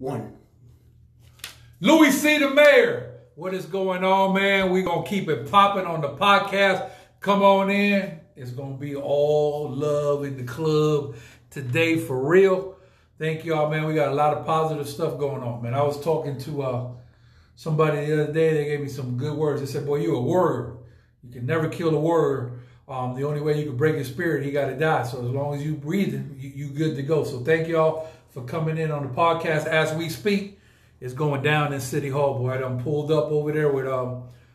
1. Louie C. the Mayor. What is going on, man? We're going to keep it popping on the podcast. Come on in. It's going to be all love in the club today for real. Thank y'all, man. We got a lot of positive stuff going on, man. I was talking to somebody the other day. They gave me some good words. They said, boy, you a warrior. You can never kill a warrior. The only way you can break his spirit, he got to die. So as long as you breathing, you good to go. So thank y'all for coming in on the podcast. As we speak, it's going down in City Hall, boy. I done pulled up over there with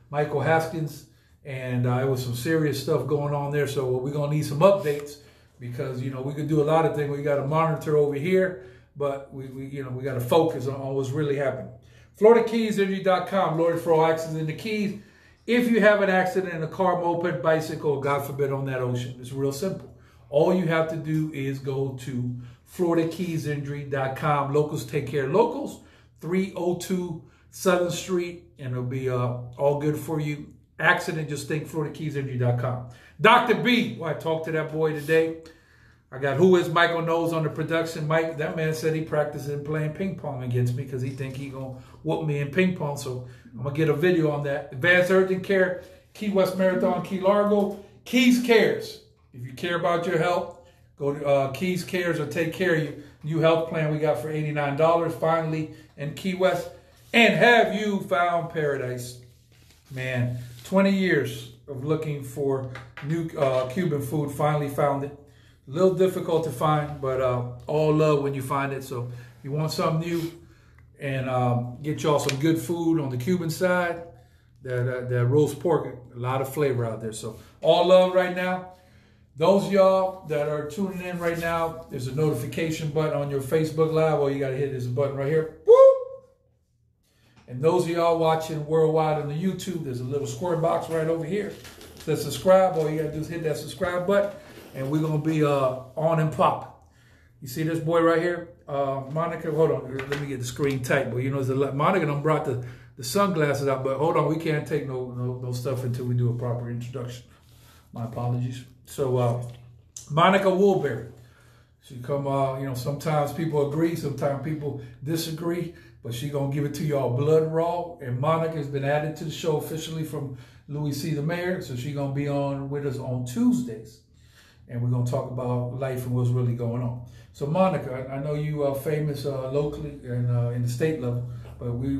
Michael Haskins, and it was some serious stuff going on there. So we're going to need some updates because, you know, we could do a lot of things. We got to monitor over here, but we got to focus on what's really happening. FloridaKeysEnergy.com, Lord for all accidents in the Keys. If you have an accident in a car, moped, bicycle, God forbid on that ocean, it's real simple. All you have to do is go to FloridaKeysEnergy.com. Locals take care of locals. 302 Southern Street, and it'll be all good for you. Accident, just think FloridaKeysEnergy.com. Dr. B, well, I talked to that boy today. I got Who Is Michael Knowles on the production. Mike, that man said he practicing playing ping pong against me because he think he going to whoop me in ping pong. So I'm going to get a video on that. Advanced Urgent Care, Key West Marathon, Key Largo, Keys Cares. If you care about your health, go to Keys Cares or take care of you. New health plan we got for $89 finally in Key West. And have you found paradise? Man, 20 years of looking for new Cuban food, finally found it. A little difficult to find, but all love when you find it. So you want something new and get y'all some good food on the Cuban side. That roast pork, a lot of flavor out there. So all love right now. Those of y'all that are tuning in right now, there's a notification button on your Facebook Live. All you got to hit is a button right here. Woo! And those of y'all watching worldwide on the YouTube, there's a little square box right over here. It says subscribe. All you got to do is hit that subscribe button, and we're going to be on and pop. You see this boy right here? Monica, hold on. Let me get the screen tight. But you know, Monica done brought the sunglasses out, but hold on. We can't take no stuff until we do a proper introduction. My apologies. So, Monica Woolberry. She come, sometimes people agree, sometimes people disagree, but she gonna give it to y'all blood raw. And Monica has been added to the show officially from Louie C. the Mayor, so she gonna be on with us on Tuesdays. And we're gonna talk about life and what's really going on. So Monica, I know you are famous locally and in the state level, but we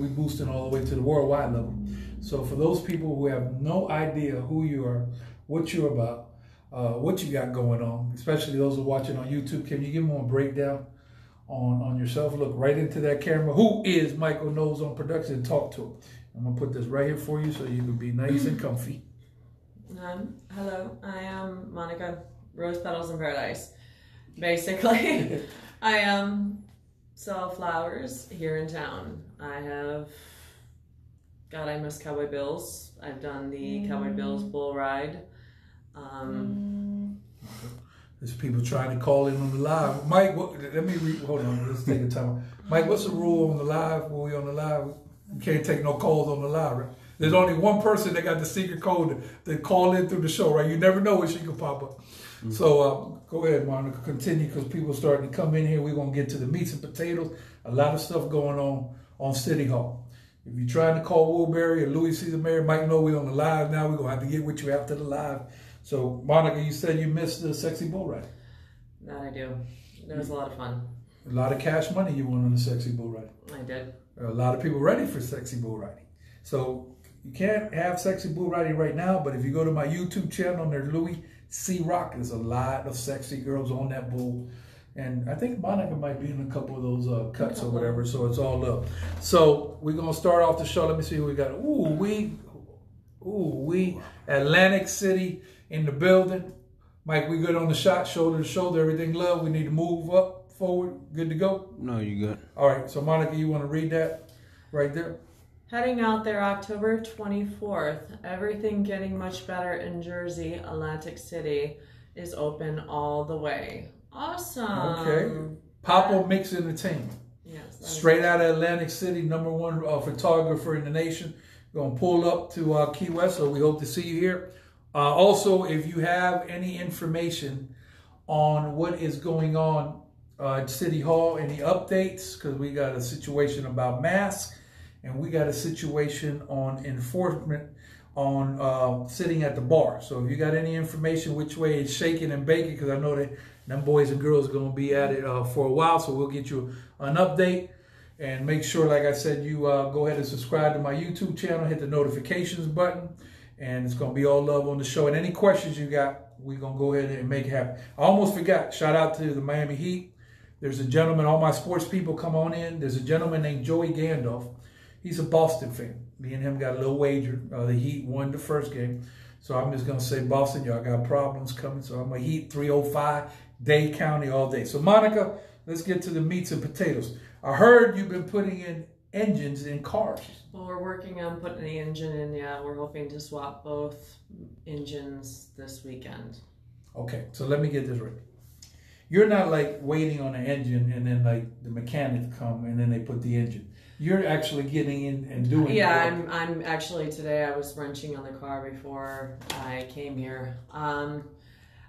boosting all the way to the worldwide level. So for those people who have no idea who you are, what you're about, what you got going on, especially those who are watching on YouTube, can you give them a breakdown on yourself? Look right into that camera. Who is Michael Knowles on production? Talk to him. I'm going to put this right here for you so you can be nice and comfy. Hello, I am Monica, Rose Petals in Paradise. Basically, I sell flowers here in town. I miss Cowboy Bills. I've done the Cowboy Bills bull ride. There's people trying to call in on the live. Mike, hold on, let's take a time. Mike, what's the rule on the live? When we on the live, we can't take no calls on the live, right? There's only one person that got the secret code to call in through the show, right? You never know when she can pop up. Mm-hmm. So go ahead, Monica, continue, because people are starting to come in here. We're going to get to the meats and potatoes. A lot of stuff going on City Hall. If you're trying to call Woolberry or Louie C. the Mayor, Mike know we're on the live now. We're going to have to get with you after the live. So, Monica, you said you missed the sexy bull ride. That I do. It was a lot of fun. A lot of cash money you won on the sexy bull riding. I did. There are a lot of people ready for sexy bull riding. So, you can't have sexy bull riding right now, but if you go to my YouTube channel, there's Louie C. Rock. There's a lot of sexy girls on that bull. And I think Monica might be in a couple of those cuts or whatever, so it's all up. So we're going to start off the show. Let me see who we got. We Atlantic City in the building. Mike, we good on the shot, shoulder to shoulder, everything love. We need to move up, forward, good to go? No, you good. All right, so Monica, you want to read that right there? Heading out there October 24th. Everything getting much better in Jersey. Atlantic City is open all the way. Awesome. Okay. Papa Mix Entertainment. Yes. Straight out of Atlantic City, #1 photographer in the nation. Going to pull up to Key West, so we hope to see you here. Also, if you have any information on what is going on at City Hall, any updates, because we got a situation about masks, and we got a situation on enforcement on sitting at the bar. So if you got any information which way it's shaking and baking, because I know that them boys and girls are going to be at it for a while, so we'll get you an update. And make sure, like I said, you go ahead and subscribe to my YouTube channel, hit the notifications button, and it's going to be all love on the show. And any questions you got, we're going to go ahead and make it happen. I almost forgot, shout out to the Miami Heat. There's a gentleman, all my sports people come on in. There's a gentleman named Joey Gandalf. He's a Boston fan. Me and him got a little wager. The Heat won the first game. So I'm just going to say, Boston, y'all got problems coming. So I'm a Heat 305, Dade County all day. So Monica, let's get to the meats and potatoes. I heard you've been putting in engines in cars. Well, we're working on putting the engine in, yeah. We're hoping to swap both engines this weekend. Okay, so let me get this right. You're not like waiting on an engine and then like the mechanic come and then they put the engine. You're actually getting in and doing it. Yeah, I'm actually, today I was wrenching on the car before I came here.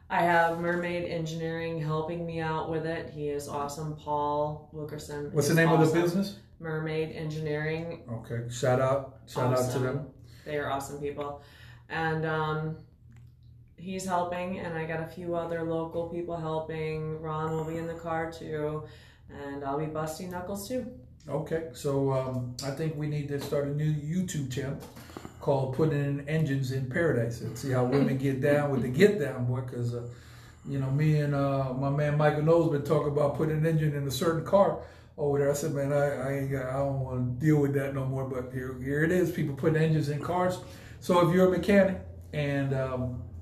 I have Mermaid Engineering helping me out with it. He is awesome. Paul Wilkerson. What's the name of the business? Mermaid Engineering. Okay, shout out to them. They are awesome people. And he's helping, and I got a few other local people helping. Ron will be in the car too, and I'll be busting knuckles too. Okay, so I think we need to start a new YouTube channel called Putting in Engines in Paradise and see how women get down with the get down, boy, because you know, me and my man Michael Knowles been talking about putting an engine in a certain car over there. I said, man, I don't want to deal with that no more, but here it is, people putting engines in cars. So if you're a mechanic and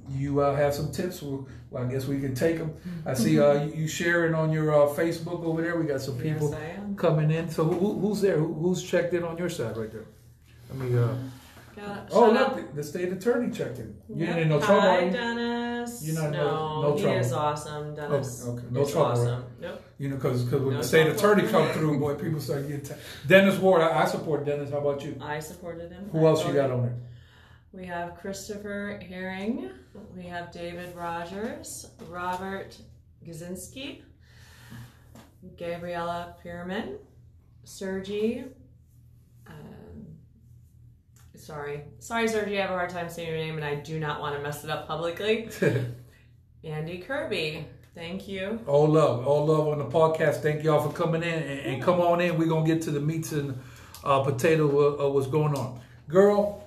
you have some tips, well, I guess we can take them. I see you sharing on your Facebook over there. We got some people coming in. So who's there? Who's checked in on your side right there? Let me look, the state attorney checked in. You ain't in no trouble. Hi, Dennis. You're not no trouble. He is awesome, Dennis. Okay. No trouble. Awesome. Right? Nope. You know, because when the state attorney come through, boy, people start getting Dennis Ward. I support Dennis. How about you? I supported him. Who else you got on there? We have Christopher Herring. We have David Rogers, Robert Gazinski, Gabriella Pierman, Sergi. Sorry, Sergi, I have a hard time saying your name, and I do not want to mess it up publicly. Andy Kirby, thank you. All love on the podcast. Thank y'all for coming in, and come on in. We're gonna get to the meats and potato what's going on. Girl,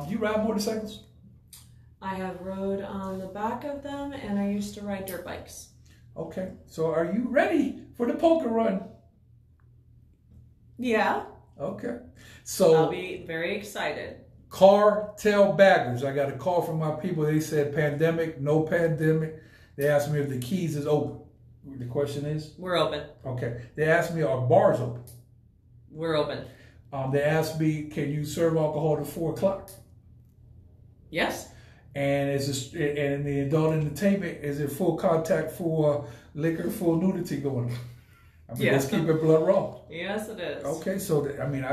you ride motorcycles? I have rode on the back of them, and I used to ride dirt bikes. Okay, so are you ready for the poker run? Yeah. Okay, so I'll be very excited. Cartel baggers. I got a call from my people. They said pandemic, no pandemic. They asked me if the keys is open. The question is? We're open. Okay. They asked me, are bars open? We're open. They asked me, can you serve alcohol to 4 o'clock? Yes. And and the adult entertainment, is it full contact, full liquor, full nudity going on? I mean, let's keep it blood raw. Yes, it is. Okay, so I mean,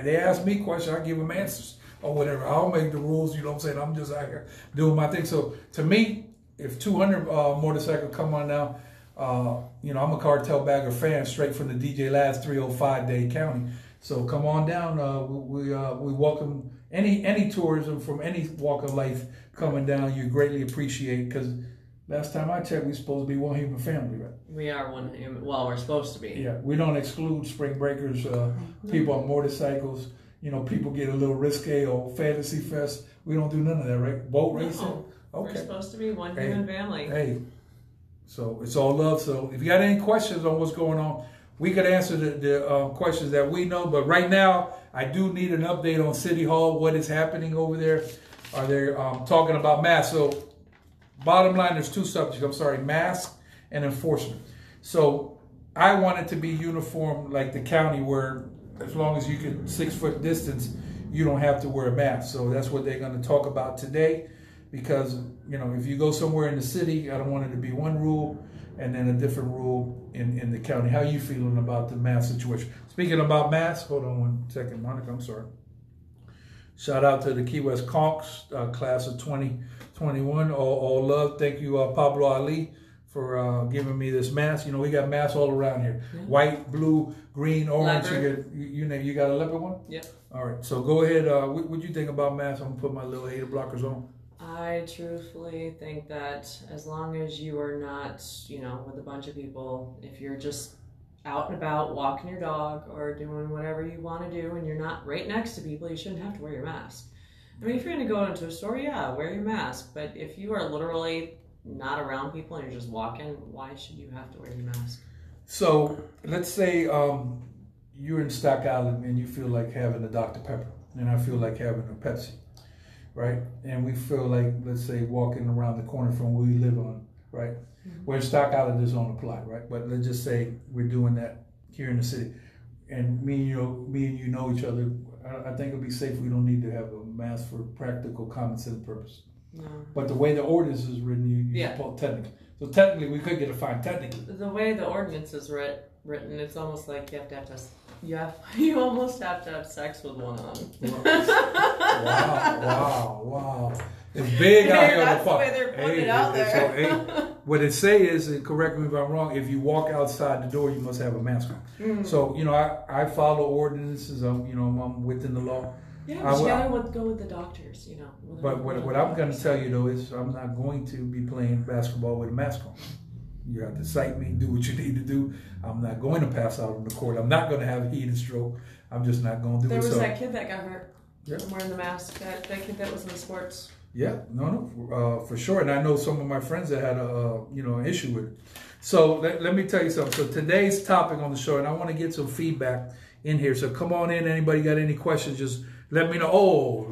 they ask me questions, I give them answers or whatever. I'll make the rules. You know what I'm saying? I'm just out here doing my thing. So to me, if 200 motorcycles come on now, you know, I'm a Cartel Bagger fan, straight from the DJ Labs 305 Dade County. So come on down. We welcome any tourism from any walk of life coming down. You greatly appreciate, because last time I checked, we're supposed to be one human family, right? We are one human. Well, we're supposed to be. Yeah, we don't exclude spring breakers, people on motorcycles. You know, people get a little risque or fantasy fest. We don't do none of that, right? Boat racing. No, okay. We're supposed to be one human family. Hey, so it's all love. So if you got any questions on what's going on, we could answer the questions that we know. But right now, I do need an update on City Hall. What is happening over there? Are they talking about masks? So bottom line, there's two subjects. I'm sorry, mask and enforcement. So I want it to be uniform like the county, where as long as you can 6 foot distance, you don't have to wear a mask. So that's what they're going to talk about today, because, you know, if you go somewhere in the city, I don't want it to be one rule and then a different rule in the county. How are you feeling about the mask situation? Speaking about masks, hold on one second, Monica, I'm sorry. Shout out to the Key West Conks, class of 2021. All love. Thank you, Pablo Ali, giving me this mask. You know, we got masks all around here. Yeah. White, blue, green, orange. You got a leopard one? Yep. All right. So go ahead. What you think about masks? I'm going to put my little hater blockers on. I truthfully think that as long as you are not, you know, with a bunch of people, if you're just out and about walking your dog or doing whatever you want to do and you're not right next to people, you shouldn't have to wear your mask. I mean, if you're going to go into a store, yeah, wear your mask. But if you are literally not around people and you're just walking, why should you have to wear your mask? So let's say you're in Stock Island and you feel like having a Dr. Pepper, and I feel like having a Pepsi, right? And we feel like, let's say, walking around the corner from where we live on, right? Mm-hmm. Where Stock Island is on apply, right? But let's just say we're doing that here in the city, and me and you know each other. I think it'll be safe. We don't need to have a mask for practical common sense purpose. No. But the way the ordinance is written, you technically. So technically, we could get a fine. Technically, the way the ordinance is written, it's almost like you almost have to have sex with one on. Wow. It's big out here on the farm. That's the way they're putting it out there. So, what it say is, and correct me if I'm wrong, if you walk outside the door, you must have a mask on. Mm. So, you know, I follow ordinances. I'm within the law. Yeah, but you gotta go with the doctors, you know. But what I'm going to tell you, though, is I'm not going to be playing basketball with a mask on. You have to cite me, do what you need to do. I'm not going to pass out on the court. I'm not going to have a heated stroke. I'm just not going to do it. There was that kid that got hurt wearing the mask. That kid that was in sports. Yeah, no, for sure. And I know some of my friends that had an issue with it. So let me tell you something. So today's topic on the show, and I want to get some feedback in here. So come on in. Anybody got any questions? Just let me know. Oh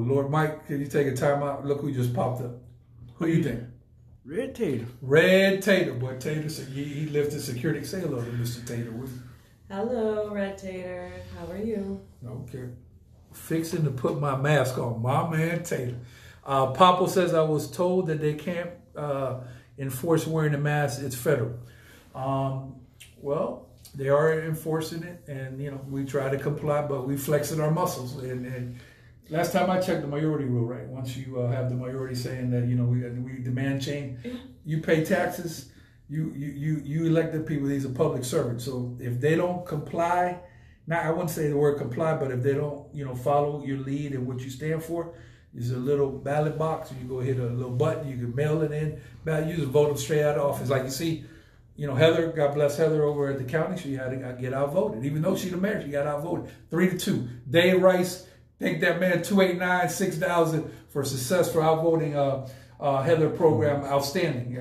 Lord, Mike, can you take a time out? Look who just popped up. Who do you think? Red Tater. Red Tater. Boy, Tater said he lifted security. Say hello to Mr. Tater. Hello, Red Tater. How are you? Okay. Fixing to put my mask on. My man Tater. Papa says I was told that they can't enforce wearing a mask. It's federal. Well, they are enforcing it, and we try to comply, but we flexing our muscles. And last time I checked, the majority rule, right? Once you have the majority saying that we demand change, you pay taxes. You elected people. These are public servants. So if they don't comply, now I wouldn't say the word comply, but if they don't follow your lead and what you stand for, there's a little ballot box. You go hit a little button. You can mail it in. You just vote them straight out of office. Like you see, Heather, God bless Heather over at the county. She had to get outvoted. Even though she's the mayor, she got outvoted 3-2. Dave Rice, thank that man, 289, 6,000 for success for outvoting Heather program. Outstanding.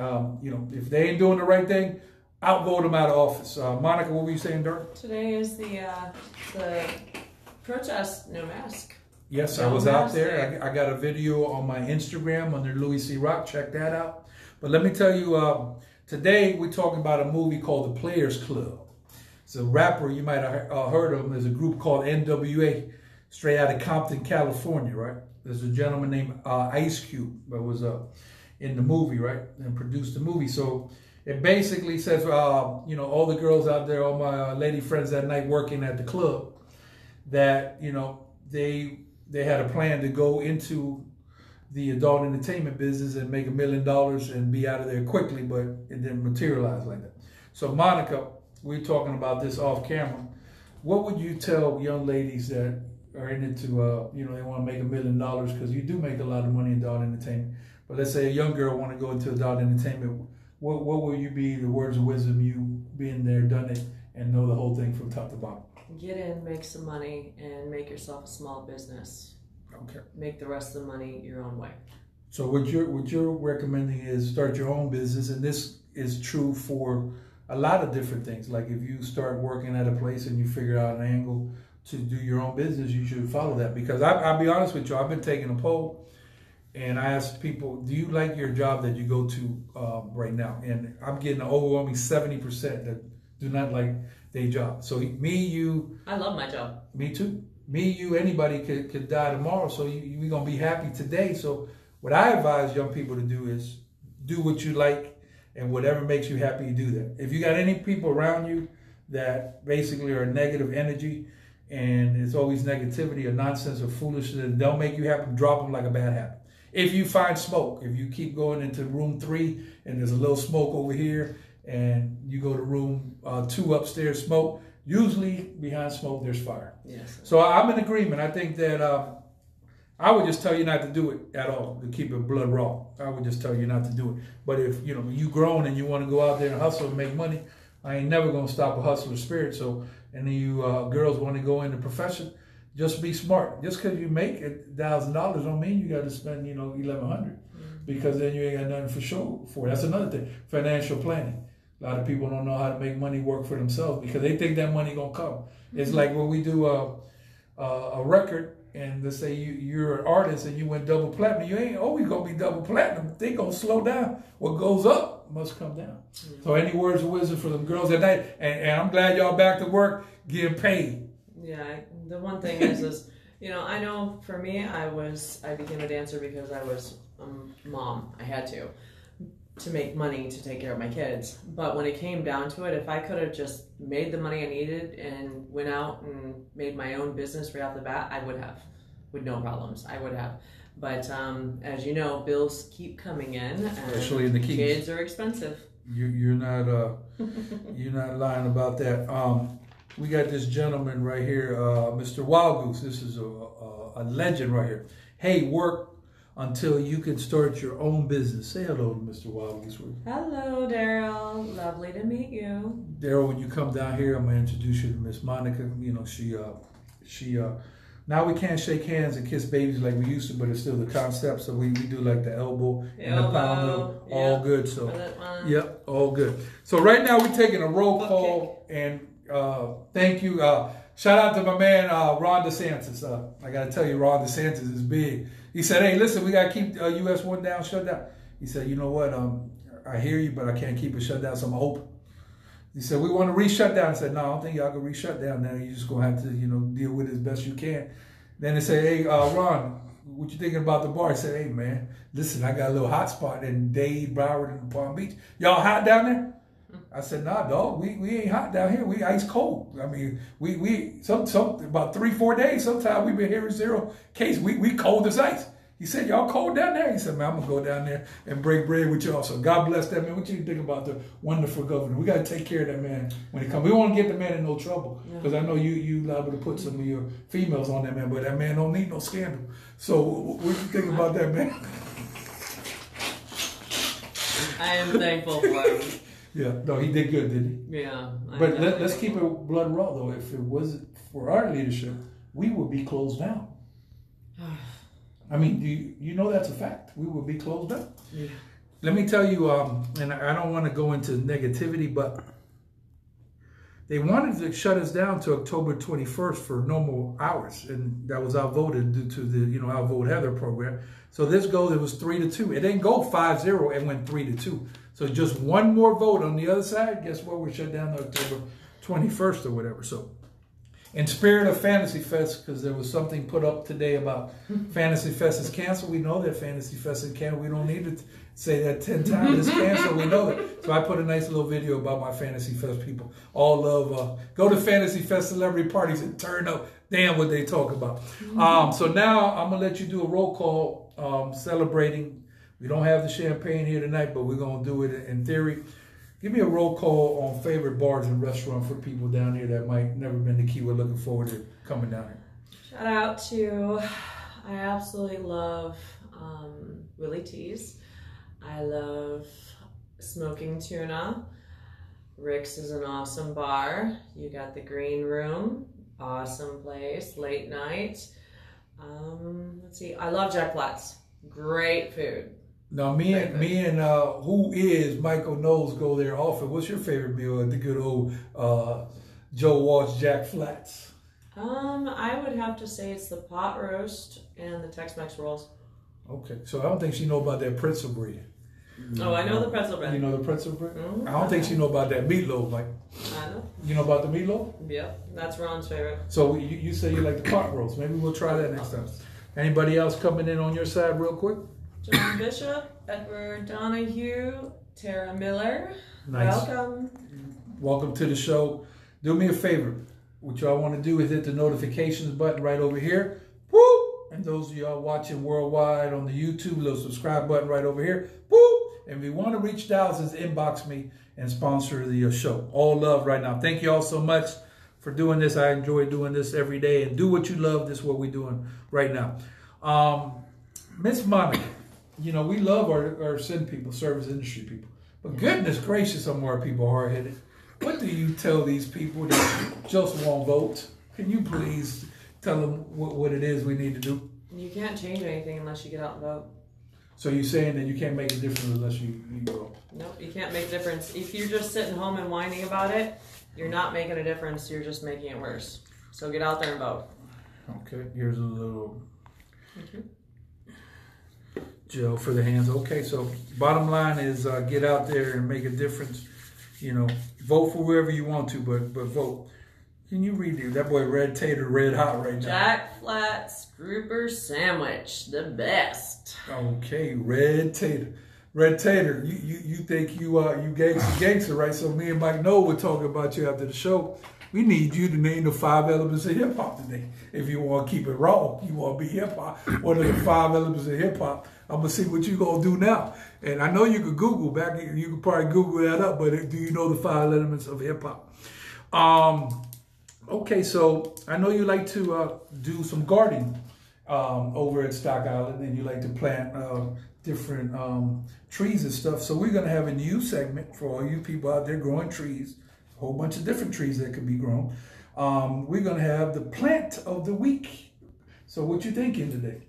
If they ain't doing the right thing, outvote them out of office. Monica, what were you saying, Dirk? Today is the protest, no mask. Yes, I was out there. I got a video on my Instagram under Louie C. Rock. Check that out. But let me tell you, today we're talking about a movie called The Players Club. It's a rapper, you might have heard of him. There's a group called NWA, straight out of Compton, California, right? There's a gentleman named Ice Cube that was in the movie, right? And produced the movie. So it basically says, all the girls out there, all my lady friends that night working at the club, that, they had a plan to go into the adult entertainment business and make $1 million and be out of there quickly, but it didn't materialize like that. So Monica, we're talking about this off camera. What would you tell young ladies that are in it to, they want to make $1 million, because you do make a lot of money in adult entertainment. But let's say a young girl want to go into adult entertainment. What will you be the words of wisdom, you being there, done it, and know the whole thing from top to bottom? Get in, make some money, and make yourself a small business. Okay. Make the rest of the money your own way. So what you're recommending is start your own business, and this is true for a lot of different things. Like if you start working at a place and you figure out an angle to do your own business, you should follow that. Because I'll be honest with you, I've been taking a poll, and I asked people, do you like your job that you go to right now? And I'm getting an overwhelming 70% that do not like their job. So me, you... I love my job. Me too. Me, you, anybody could die tomorrow. So we're going to be happy today. So what I advise young people to do is do what you like, and whatever makes you happy, you do that. If you got any people around you that basically are negative energy, and it's always negativity or nonsense or foolishness, they'll make you happy, drop them like a bad habit. If you find smoke, if you keep going into room 3 and there's a little smoke over here, and you go to room 2 upstairs, smoke, usually behind smoke there's fire. Yes. So I'm in agreement. I think that I would just tell you not to do it at all, to keep it blood raw. I would just tell you not to do it. But if you grown and you want to go out there and hustle and make money, I ain't never gonna stop a hustler's spirit. So, and then you girls want to go into profession, just be smart. Just because you make $1,000 don't mean you got to spend $1,100, because then you ain't got nothing for show for it. That's another thing. Financial planning. A lot of people don't know how to make money work for themselves because they think that money gonna come. It's like when we do a record. And let's say you're an artist and you went double platinum, you ain't always gonna be double platinum. They gonna slow down. What goes up must come down. Mm-hmm. So any words of wisdom for them girls at night? And I'm glad y'all back to work, getting paid. Yeah, the one thing is I know for me, I became a dancer because I was a mom. I had to make money to take care of my kids. But when it came down to it, if I could have just made the money I needed and went out and made my own business right off the bat, I would have, with no problems. I would have. But as you know, bills keep coming in, especially in the Keys. Kids are expensive. You're not you're not lying about that. We got this gentleman right here, Mr. Wild Goose. This is a legend right here. Hey, work until you can start your own business. Say hello to Mr. Wild Goose. Hello, Daryl. Lovely to meet you. Daryl, when you come down here, I'm gonna introduce you to Miss Monica. She now we can't shake hands and kiss babies like we used to, but it's still the concept. So we do like the elbow and the palm, all good. So yep, all good. So right now we're taking a roll call, and thank you. Shout out to my man Ron DeSantis. I gotta tell you, Ron DeSantis is big. He said, "Hey, listen, we gotta keep US 1 down, shut down." He said, "You know what? I hear you, but I can't keep it shut down, so I'm open." He said, "We want to re-shut down." I said, "No, I don't think y'all can re-shut down now. You're just gonna have to, deal with it as best you can." Then they said, "Hey, Ron, what you thinking about the bar?" I said, "Hey, man, listen, I got a little hot spot in Dade, Broward, and Palm Beach. Y'all hot down there?" I said, "Nah, dog, we ain't hot down here. We ice cold. I mean, we some about 3-4 days. Sometimes we've been hearing 0 case. We cold as ice." He said, "Y'all cold down there?" He said, "Man, I'm gonna go down there and break bread with y'all." So God bless that man. What you think about the wonderful governor? We gotta take care of that man when he comes. We don't want to get the man in no trouble, because I know you liable to put some of your females on that man, but that man don't need no scandal. So what you think about that man? I am thankful for him. Yeah, no, he did good, didn't he? Yeah. But let's keep it blood raw, though. If it wasn't for our leadership, we would be closed down. I mean, you know that's a fact. We would be closed down. Yeah. Let me tell you, and I don't want to go into negativity, but they wanted to shut us down to October 21st for normal hours, and that was outvoted due to the Outvote Heather program. So this goal, it was 3-2. It didn't go 5-0. It went 3-2. So just one more vote on the other side. Guess what? We're shut down to October 21st or whatever. So in spirit of Fantasy Fest, because there was something put up today about Fantasy Fest is canceled. We know that Fantasy Fest is canceled. We don't need to say that 10 times. It's canceled. We know that. So I put a nice little video about my Fantasy Fest people. All love. Go to Fantasy Fest celebrity parties and turn up. Damn what they talk about. So now I'm going to let you do a roll call celebrating. We don't have the champagne here tonight, but we're going to do it in theory. Give me a roll call on favorite bars and restaurants for people down here that might never been to Key. We're looking forward to coming down here. Shout out to, I absolutely love Willie T's. I love Smoking Tuna. Rick's is an awesome bar. You got the Green Room, awesome place, late night. Let's see, I love Jack Flat's. Great food. Now, me and who is Michael Knowles go there often. What's your favorite meal at the good old Joe Walsh Jack Flats? I would have to say it's the pot roast and the Tex-Mex rolls. Okay, so I don't think she know about that pretzel bread. Oh, I know the pretzel bread. You know the pretzel bread? I don't think she know about that meatloaf. Like, I know. You know about the meatloaf? Yep, that's Ron's favorite. So you say you like the pot roast. Maybe we'll try that next time. Anybody else coming in on your side real quick? John Bishop, Edward Donahue, Tara Miller. Nice. Welcome. Welcome to the show. Do me a favor. What y'all want to do is hit the notifications button right over here. Woo! And those of y'all watching worldwide on the YouTube, little subscribe button right over here. Boop. And if you want to reach thousands, inbox me and sponsor the show. All love right now. Thank you all so much for doing this. I enjoy doing this every day. And do what you love. This is what we're doing right now. Miss Monica, you know, we love our send people, service industry people. But goodness gracious, some more people are hard-headed. What do you tell these people that just won't vote? Can you please tell them what it is we need to do? You can't change anything unless you get out and vote. So you're saying that you can't make a difference unless you vote? Nope, you can't make a difference. If you're just sitting home and whining about it, you're not making a difference. You're just making it worse. So get out there and vote. Okay, here's a little gel for the hands. Okay, so bottom line is get out there and make a difference. You know, vote for whoever you want to, but vote. Can you read it? That boy Red Tater, red hot right now. Jack Flat's grouper sandwich, the best. Okay, Red Tater. Red Tater, you think you gangster, right? So me and Mike Knowles were talking about you after the show. We need you to name the 5 elements of hip hop today. If you want to keep it raw, you want to be hip hop. What are the 5 elements of hip hop? I'm gonna see what you gonna do now. And I know you could Google back. You could probably Google that up. But do you know the 5 elements of hip hop? Okay, so I know you like to do some gardening over at Stock Island, and you like to plant different trees and stuff. So we're gonna have a new segment for all you people out there growing trees. A whole bunch of different trees that could be grown. We're gonna have the plant of the week. So what you thinking today?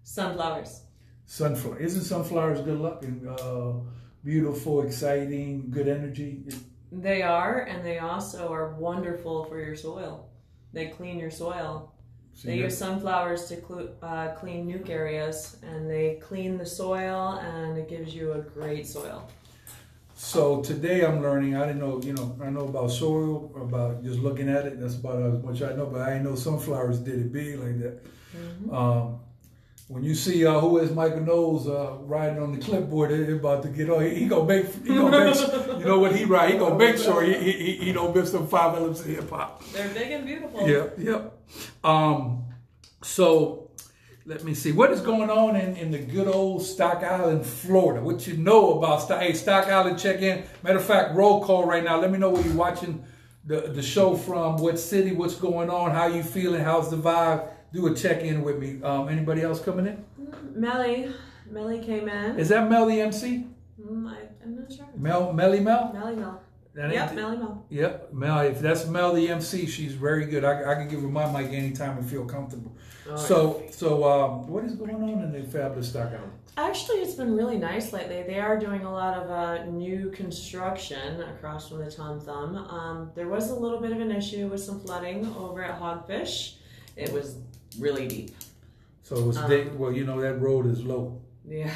Sunflowers. Sunflower. Isn't sunflowers good luck and beautiful, exciting, good energy? They are, and they also are wonderful for your soil. They clean your soil. They use sunflowers to clean nuke areas, and they clean the soil, and it gives you a great soil. So today I'm learning. I didn't know, I know about soil, about just looking at it. That's about as much I know, but I didn't know sunflowers did it big like that. Mm-hmm. When you see who is Michael Knowles riding on the clipboard, they're about to get on. He gonna make you know what he ride. He gonna make sure he don't miss them 5 elements of hip hop. They're big and beautiful. Yep. So let me see what is going on in the good old Stock Island, Florida. What you know about Stock Island? Check in. Matter of fact, roll call right now. Let me know where you're watching the show from. What city? What's going on? How you feeling? How's the vibe? Do a check-in with me. Anybody else coming in? Melly came in. Is that Mel the MC? I'm not sure. Melly Mel? Melly Mel. Yep, Melly Mel. Yep, Mel. If that's Mel the MC, she's very good. I can give her my mic anytime and feel comfortable. Oh, so what is going on in the fabulous Stock Island? Actually, it's been really nice lately. They are doing a lot of new construction across from the Tom Thumb. There was a little bit of an issue with some flooding over at Hogfish. It was really deep. So it was well, that road is low. Yeah.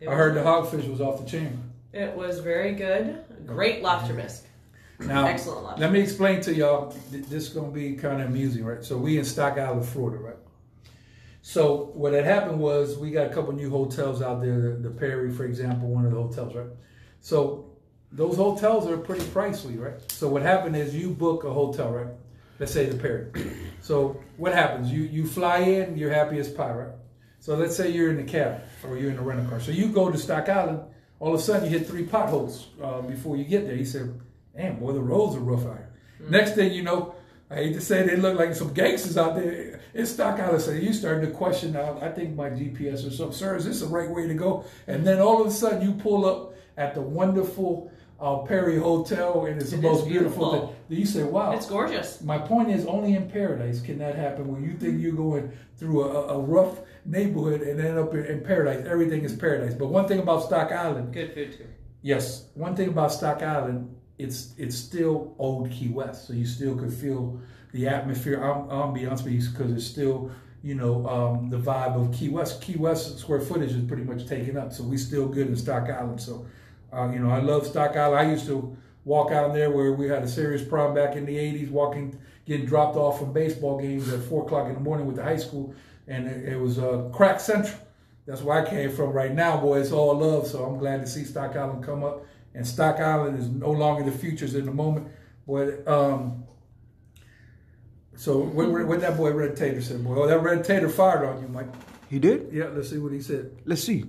I heard the hogfish was off the chain. It was very good. Great lobster bisque. Now, excellent lobster. Let me explain to y'all. This is going to be kind of amusing, right? So we in Stock Island, Florida, right? So what had happened was we got a couple new hotels out there. The Perry, for example, one of the hotels, right? So those hotels are pretty pricey, right? So what happened is you book a hotel, right? Let's say the Perry. So what happens? You fly in, you're happy as pie, right? So let's say you're in the cab or you're in a rental car. So you go to Stock Island, all of a sudden you hit 3 potholes before you get there. He said, damn, boy, the roads are rough out here. Mm-hmm. Next thing you know, I hate to say they look like some gangsters out there. It's Stock Island. So you started to question, I think my GPS or something. Sir, is this the right way to go? And then all of a sudden you pull up at the wonderful Perry Hotel, and it's the most beautiful thing. You say, wow. It's gorgeous. My point is, only in paradise can that happen when you think you're going through a rough neighborhood and end up in paradise. Everything is paradise. But one thing about Stock Island. Good food, too. Yes. One thing about Stock Island, it's still old Key West. So you still could feel the atmosphere, ambiance, because it's still, the vibe of Key West. Key West square footage is pretty much taken up. So we still good in Stock Island. So I love Stock Island. I used to walk out there where we had a serious problem back in the 80s, getting dropped off from baseball games at 4 o'clock in the morning with the high school. And it was crack central. That's where I came from. Right now, boy, it's all love. So I'm glad to see Stock Island come up. And Stock Island is no longer the future, it's in the moment. Boy, So what that boy Red Tater said, boy? Oh, that Red Tater fired on you, Mike. He did? Yeah, let's see what he said. Let's see.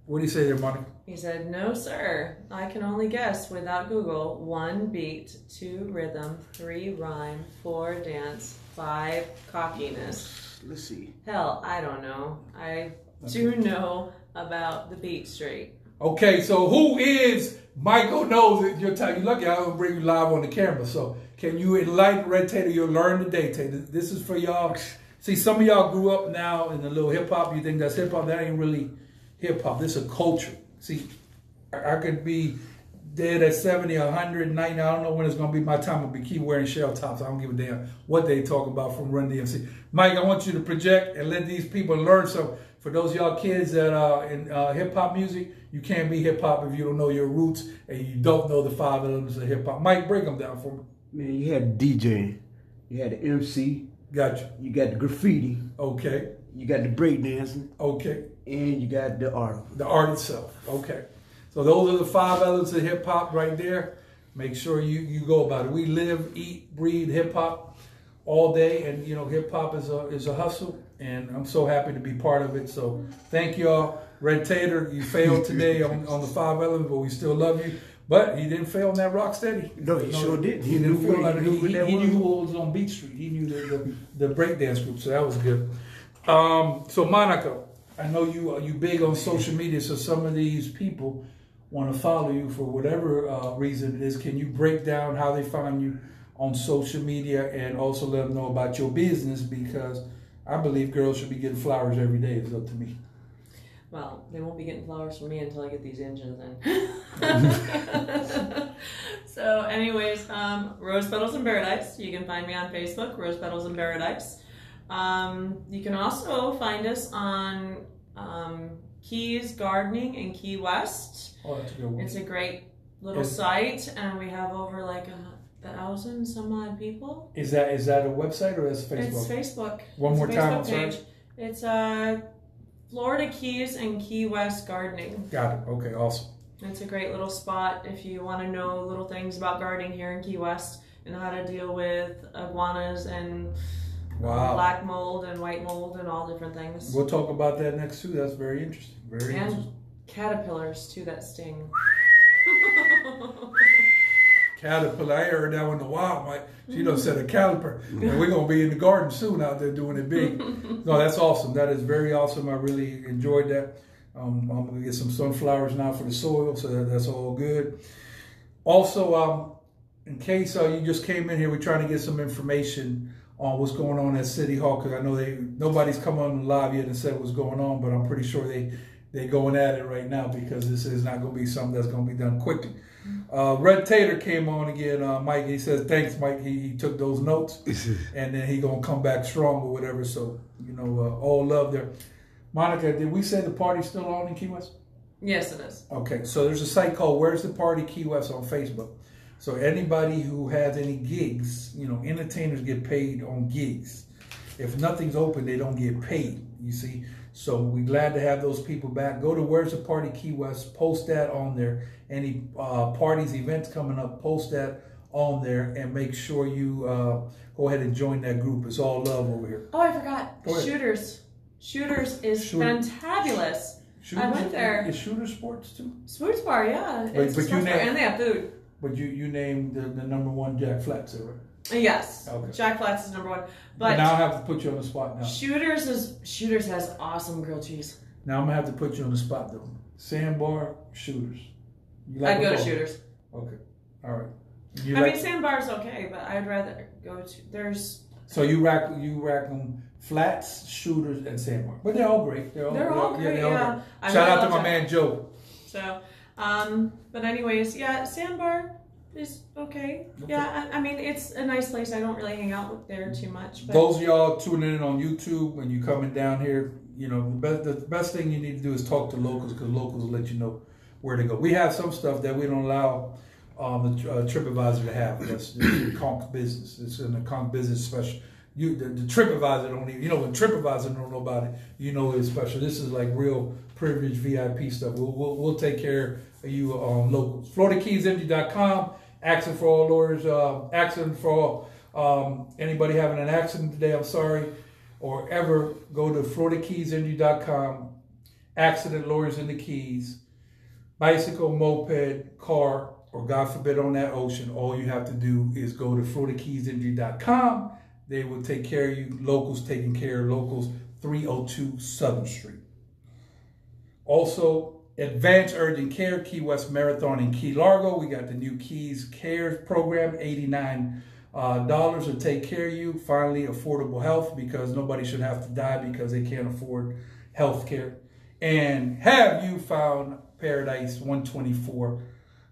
What did he say there, Monica? He said, "No, sir. I can only guess without Google. 1 beat, 2 rhythm, 3 rhyme, 4 dance, 5 cockiness. Let's see. Hell, I don't know. I do know about the beat straight." Okay, so who is Michael Knowles? You're lucky I'm gonna bring you live on the camera. So can you enlighten Red Tater? You'll learn today, Tater. This is for y'all. See, some of y'all grew up now in the little hip hop. You think that's hip hop? That ain't really hip hop. This is a culture. See, I could be dead at 70, 100, 90. I don't know when it's gonna be my time to keep wearing shell tops. I don't give a damn what they talk about from Run DMC. Mike, I want you to project and let these people learn something. For those of y'all kids that are in hip hop music, you can't be hip hop if you don't know your roots and you don't know the 5 elements of hip hop. Mike, break them down for me. Man, you had the DJ, you had the MC. Gotcha. You got the graffiti. Okay. You got the breakdancing. Okay. And you got the art. The art itself. Okay. So those are the 5 elements of hip hop right there. Make sure you go about it. We live, eat, breathe hip hop all day, and you know hip hop is a hustle, and I'm so happy to be part of it. So thank y'all. Red Tater, you failed today on the 5 elements, but we still love you. But he didn't fail on that rock steady. No, he sure did. He didn't fail on it. He knew who was on Beat Street. He knew the breakdance group, so that was good. So Monica, I know you big on social media, so some of these people want to follow you for whatever reason it is. Can you break down how they find you on social media and also let them know about your business? Because I believe girls should be getting flowers every day. It's up to me. Well, they won't be getting flowers from me until I get these engines in. So anyways, Rose Petals in Paradise. You can find me on Facebook, Rose Petals in Paradise. You can also find us on Keys Gardening in Key West. Oh, that's a good one. It's a great little site, and we have over like 1,000 some odd people. Is that a website or is it Facebook? It's Facebook. One more time, I'm sorry. It's Florida Keys and Key West Gardening. Got it. Okay, awesome. It's a great little spot if you want to know little things about gardening here in Key West and how to deal with iguanas and black mold and white mold and all different things. We'll talk about that next too. That's very interesting. Very interesting. And caterpillars too that sting. Caterpillar, I heard that one in the wild, Mike. She done said a caliper. And we're going to be in the garden soon out there doing it big. No, that's awesome. That is very awesome. I really enjoyed that. I'm going to get some sunflowers now for the soil, so that's all good. Also, in case you just came in here, we're trying to get some information on what's going on at City Hall, because I know nobody's come on live yet and said what's going on, but I'm pretty sure they're going at it right now, because this is not going to be something that's going to be done quickly. Red Tater came on again, Mike. He says, thanks, Mike. He took those notes, and then he going to come back strong or whatever. So, you know, all love there. Monica, did we say the party's still on in Key West? Yes, it is. Okay, so there's a site called Where's the Party Key West on Facebook. So anybody who has any gigs, you know, entertainers get paid on gigs. If nothing's open, they don't get paid, you see. So we're glad to have those people back. Go to Where's the Party Key West, post that on there. Any parties, events coming up, post that on there, and make sure you go ahead and join that group. It's all love over here. Oh, I forgot. Shooters. Shooters is fantabulous. I went there. Is Shooter Sports too? Sports bar, yeah. But you named, and they have food. But you named the #1 Jack Flatts, right? Yes. Okay. Jack Flatts is #1. But now I have to put you on the spot now. Shooters has awesome grilled cheese. Now I'm gonna have to put you on the spot though. Sandbar, Shooters. I'd go to Shooters. Okay. All right. I mean, Sandbar's okay, but I'd rather go to So you rack them Flats, Shooters, and Sandbar, but they're all great. They're all great. Yeah. Shout out to my man Joe. So, but anyways, yeah, Sandbar is okay. Yeah, I mean, it's a nice place. I don't really hang out there too much. But those of y'all tuning in on YouTube, when you coming down here, you know, the best thing you need to do is talk to locals, because locals will let you know where to go. We have some stuff that we don't allow the TripAdvisor to have. That's the Conch business. It's in the Conch business special. The TripAdvisor don't even, you know, when TripAdvisor don't know about it, you know it's special. This is like real privileged VIP stuff. We'll take care of you locals. FloridaKeysMG.com. Accent for all lawyers. Accent for Anybody having an accident today, I'm sorry, or ever, go to FloridaKeysInjury.com. Accident lawyers in the Keys. Bicycle, moped, car, or God forbid on that ocean, all you have to do is go to FloridaKeysInjury.com. They will take care of you. Locals taking care of locals. 302 Southern Street. Also, Advanced Urgent Care, Key West Marathon in Key Largo. We got the new Keys Cares program, $89 to take care of you. Finally, affordable health, because nobody should have to die because they can't afford health care. And have you found Paradise 124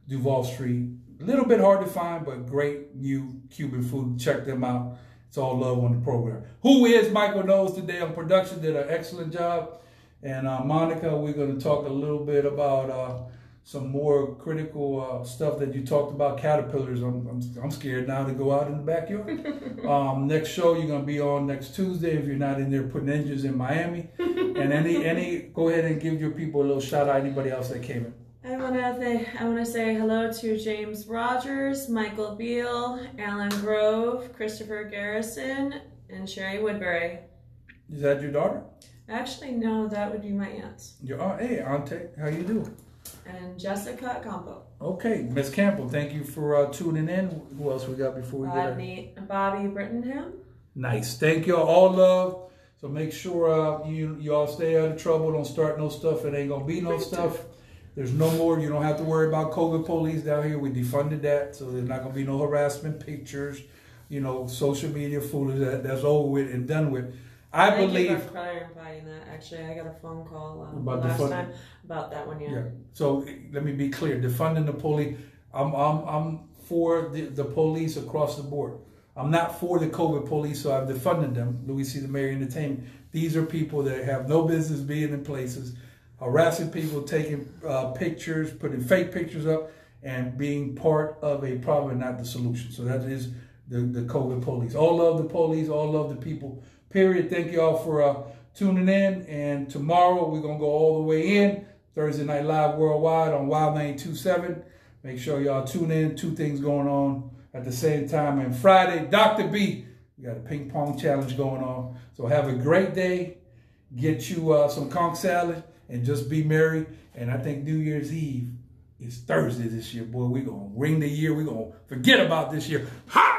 Duval Street? A little bit hard to find, but great new Cuban food. Check them out. It's all love on the program. Who is Michael Knowles today on production? Did an excellent job. And Monica, we're going to talk a little bit about some more critical stuff that you talked about, caterpillars. I'm scared now to go out in the backyard. Next show you're going to be on next Tuesday if you're not in there putting engines in Miami. And go ahead and give your people a little shout out. Anybody else that came in? I want to say hello to James Rogers, Michael Beal, Alan Grove, Christopher Garrison, and Sherry Woodbury. Is that your daughter? Actually, no, that would be my aunt. Your aunt? Hey, Auntie, how you doing? And Jessica Campo. Okay, Miss Campbell, thank you for tuning in. Who else we got before we get Bobby Brittenham. Nice. Thank you all love. So make sure you all stay out of trouble. Don't start no stuff. It ain't going to be no stuff. There's no more. You don't have to worry about COVID police down here. We defunded that. So there's not going to be no harassment pictures, social media foolishness. That's over with and done with. I believe. Thank you for clarifying that. Actually, I got a phone call last time about that one. Yeah. So let me be clear. Defunding the police. I'm for the police across the board. I'm not for the COVID police, so I've defunded them. Louie C. the Mayor Entertainment. These are people that have no business being in places, harassing people, taking pictures, putting fake pictures up, and being part of a problem and not the solution. So that is the COVID police. All love the police. All love the people. Period. Thank you all for tuning in. And tomorrow we're going to go all the way in. Thursday Night Live Worldwide on Wild 927. Make sure y'all tune in. Two things going on at the same time. And Friday, Dr. B. We got a ping pong challenge going on. So have a great day. Get you some conch salad and just be merry. And I think New Year's Eve is Thursday this year. Boy, we're going to ring the year. We're going to forget about this year. Ha!